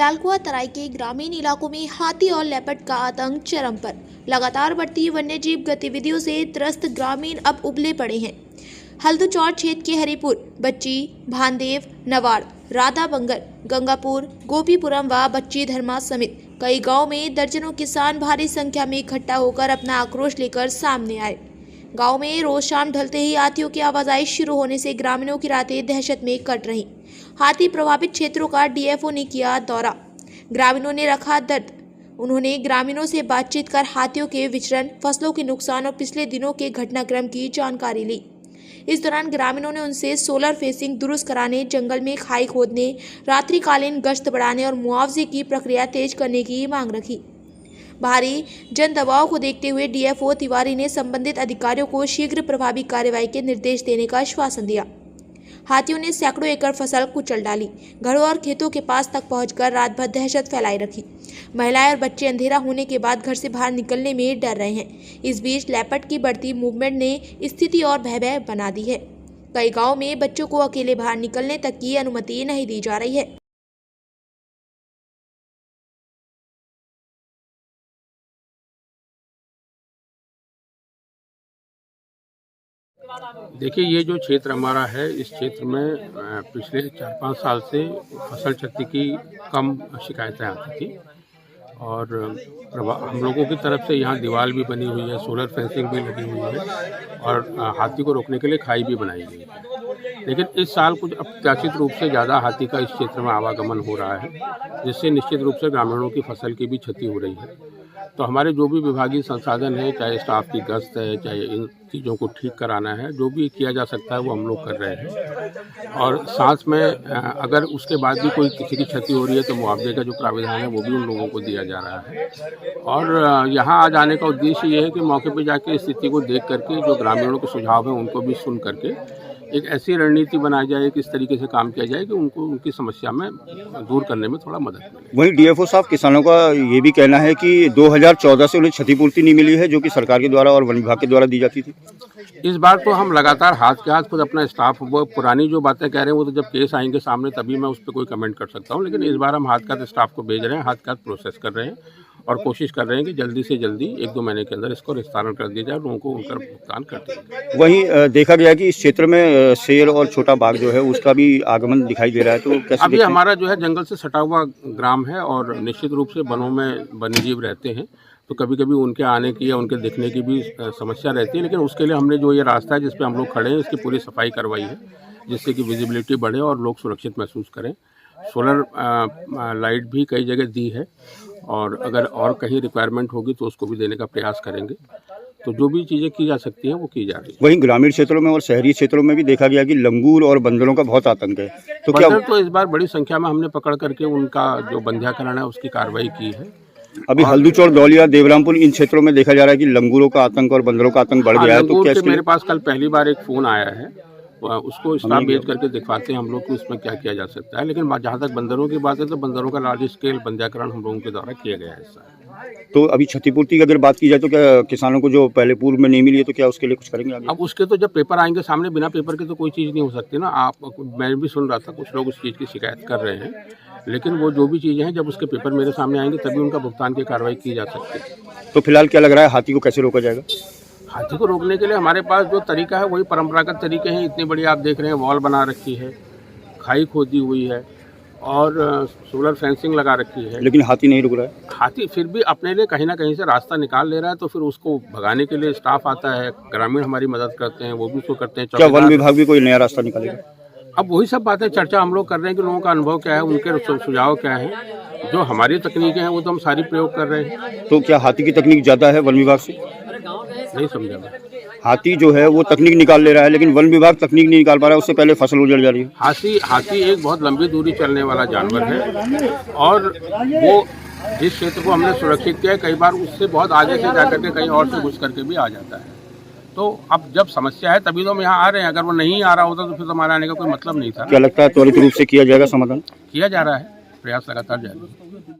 लालकुआ तराई के ग्रामीण इलाकों में हाथी और लेपर्ड का आतंक चरम पर। लगातार बढ़ती वन्यजीव गतिविधियों से त्रस्त ग्रामीण अब उबले पड़े हैं। हल्दूचौर क्षेत्र के हरिपुर, बच्ची, भानदेव, नवाड़, राधा बंगर, गंगापुर, गोपीपुरम व बच्ची धर्मा समेत कई गांव में दर्जनों किसान भारी संख्या में इकट्ठा होकर अपना आक्रोश लेकर सामने आए। गांव में रोज शाम ढलते ही हाथियों की आवाजाही शुरू होने से ग्रामीणों की रातें दहशत में कट रही। हाथी प्रभावित क्षेत्रों का डीएफओ ने किया दौरा, ग्रामीणों ने रखा दर्द। उन्होंने ग्रामीणों से बातचीत कर हाथियों के विचरण, फसलों के नुकसान और पिछले दिनों के घटनाक्रम की जानकारी ली। इस दौरान ग्रामीणों ने उनसे सोलर फेंसिंग दुरुस्त कराने, जंगल में खाई खोदने, रात्रिकालीन गश्त बढ़ाने और मुआवजे की प्रक्रिया तेज करने की मांग रखी। भारी जन दबाव को देखते हुए डीएफओ तिवारी ने संबंधित अधिकारियों को शीघ्र प्रभावी कार्रवाई के निर्देश देने का आश्वासन दिया। हाथियों ने सैकड़ों एकड़ फसल कुचल डाली, घरों और खेतों के पास तक पहुंचकर रात भर दहशत फैलाई रखी। महिलाएं और बच्चे अंधेरा होने के बाद घर से बाहर निकलने में डर रहे हैं। इस बीच लेपर्ड की बढ़ती मूवमेंट ने स्थिति और भयावह बना दी है। कई गाँव में बच्चों को अकेले बाहर निकलने तक की अनुमति नहीं दी जा रही है। देखिए, ये जो क्षेत्र हमारा है, इस क्षेत्र में पिछले 4-5 साल से फसल क्षति की कम शिकायतें आती थी और हम लोगों की तरफ से यहाँ दीवार भी बनी हुई है, सोलर फेंसिंग भी लगी हुई है और हाथी को रोकने के लिए खाई भी बनाई गई है। लेकिन इस साल कुछ अप्रत्याशित रूप से ज़्यादा हाथी का इस क्षेत्र में आवागमन हो रहा है, जिससे निश्चित रूप से ग्रामीणों की फसल की भी क्षति हो रही है। तो हमारे जो भी विभागीय संसाधन है, चाहे स्टाफ की गश्त है, चाहे इन चीज़ों को ठीक कराना है, जो भी किया जा सकता है वो हम लोग कर रहे हैं। और साथ में अगर उसके बाद भी कोई किसी की क्षति हो रही है तो मुआवजे का जो प्रावधान है वो भी उन लोगों को दिया जा रहा है। और यहाँ आ जाने का उद्देश्य ये है कि मौके पर जाके स्थिति को देख करके जो ग्रामीणों के सुझाव हैं उनको भी सुन करके एक ऐसी रणनीति बनाई जाए, किस तरीके से काम किया जाए कि उनको उनकी समस्या में दूर करने में थोड़ा मदद मिले। वहीं डीएफओ साहब, किसानों का ये भी कहना है कि 2014 से उन्हें क्षतिपूर्ति नहीं मिली है, जो कि सरकार के द्वारा और वन विभाग के द्वारा दी जाती थी। इस बार तो हम लगातार हाथ के हाथ खुद अपना स्टाफ, वो पुरानी जो बातें कह रहे हैं वो तो जब केस आएंगे सामने तभी मैं उस पर कोई कमेंट कर सकता हूँ, लेकिन इस बार हम हाथ के हाथ स्टाफ को भेज रहे हैं, हाथ के हाथ प्रोसेस कर रहे हैं और कोशिश कर रहे हैं कि जल्दी से जल्दी 1-2 महीने के अंदर इसको निस्तारण कर दिया जाए, लोगों को उनका भुगतान कर दिया। वहीं देखा गया कि इस क्षेत्र में शेर और छोटा बाघ जो है उसका भी आगमन दिखाई दे रहा है, तो कैसे अभी हमारा जो है जंगल से सटा हुआ ग्राम है और निश्चित रूप से वनों में वन्यजीव रहते हैं, तो कभी कभी उनके आने की या उनके दिखने की भी समस्या रहती है। लेकिन उसके लिए हमने जो ये रास्ता है जिस पे हम लोग खड़े हैं, इसकी पूरी सफाई करवाई है, जिससे कि विजिबिलिटी बढ़े और लोग सुरक्षित महसूस करें। सोलर लाइट भी कई जगह दी है और अगर और कहीं रिक्वायरमेंट होगी तो उसको भी देने का प्रयास करेंगे। तो जो भी चीज़ें की जा सकती हैं वो की जा रही है। वहीं ग्रामीण क्षेत्रों में और शहरी क्षेत्रों में भी देखा गया कि लंगूर और बंदरों का बहुत आतंक है, तो क्या तो इस बार बड़ी संख्या में हमने पकड़ करके उनका जो बंध्याकरण है उसकी कार्रवाई की है। अभी हल्दूचौर, दौलिया, देवरामपुर इन क्षेत्रों में देखा जा रहा है कि लंगूरों का आतंक और बंदरों का आतंक बढ़ गया है, तो क्या मेरे पास कल पहली बार एक फ़ोन आया है, उसको स्टाफ भेज करके दिखवाते हैं हम लोग को इसमें क्या किया जा सकता है। लेकिन जहाँ तक बंदरों की बात है तो बंदरों का लार्ज स्केल बंध्याकरण हम लोगों के द्वारा किया गया है। तो अभी क्षतिपूर्ति की अगर बात की जाए तो क्या किसानों को जो पहले पूर्व में नहीं मिली है तो क्या उसके लिए कुछ करेंगे आगे? अब उसके तो जब पेपर आएंगे सामने, बिना पेपर के तो कोई चीज़ नहीं हो सकती ना। मैं भी सुन रहा था कुछ लोग उस चीज़ की शिकायत कर रहे हैं, लेकिन वो जो भी चीज़ें हैं जब उसके पेपर मेरे सामने आएंगे तभी उनका भुगतान की कार्रवाई की जा सकती है। तो फिलहाल क्या लग रहा है, हाथी को कैसे रोका जाएगा? हाथी को रोकने के लिए हमारे पास जो तरीका है वही परंपरागत तरीके हैं। इतनी बड़ी आप देख रहे हैं वॉल बना रखी है, खाई खोदी हुई है और सोलर फेंसिंग लगा रखी है, लेकिन हाथी नहीं रुक रहा है। हाथी फिर भी अपने लिए कहीं ना कहीं से रास्ता निकाल ले रहा है, तो फिर उसको भगाने के लिए स्टाफ आता है, ग्रामीण हमारी मदद करते हैं, वो भी उसको करते हैं। क्या वन विभाग भी कोई नया रास्ता निकालेगा? अब वही सब बातें चर्चा हम लोग कर रहे हैं कि लोगों का अनुभव क्या है, उनके सुझाव क्या है। जो हमारी तकनीकें हैं वो तो हम सारी प्रयोग कर रहे हैं। तो क्या हाथी की तकनीक ज़्यादा है वन विभाग से? नहीं समझा मैं। हाथी जो है वो तकनीक निकाल ले रहा है, लेकिन वन विभाग तकनीक नहीं निकाल पा रहा है, उससे पहले फसल उजड़ जा रही है। हाथी एक बहुत लंबी दूरी चलने वाला जानवर है और वो जिस क्षेत्र को हमने सुरक्षित किया है, कई बार उससे बहुत आगे से जाकर के कहीं और से घुस करके भी आ जाता है। तो अब जब समस्या है तभी तो हम यहाँ आ रहे हैं, अगर वो नहीं आ रहा होता तो फिर हमारे आने का कोई मतलब नहीं था। क्या लगता है त्वरित रूप से किया जाएगा समाधान? किया जा रहा है, प्रयास लगातार जारी है।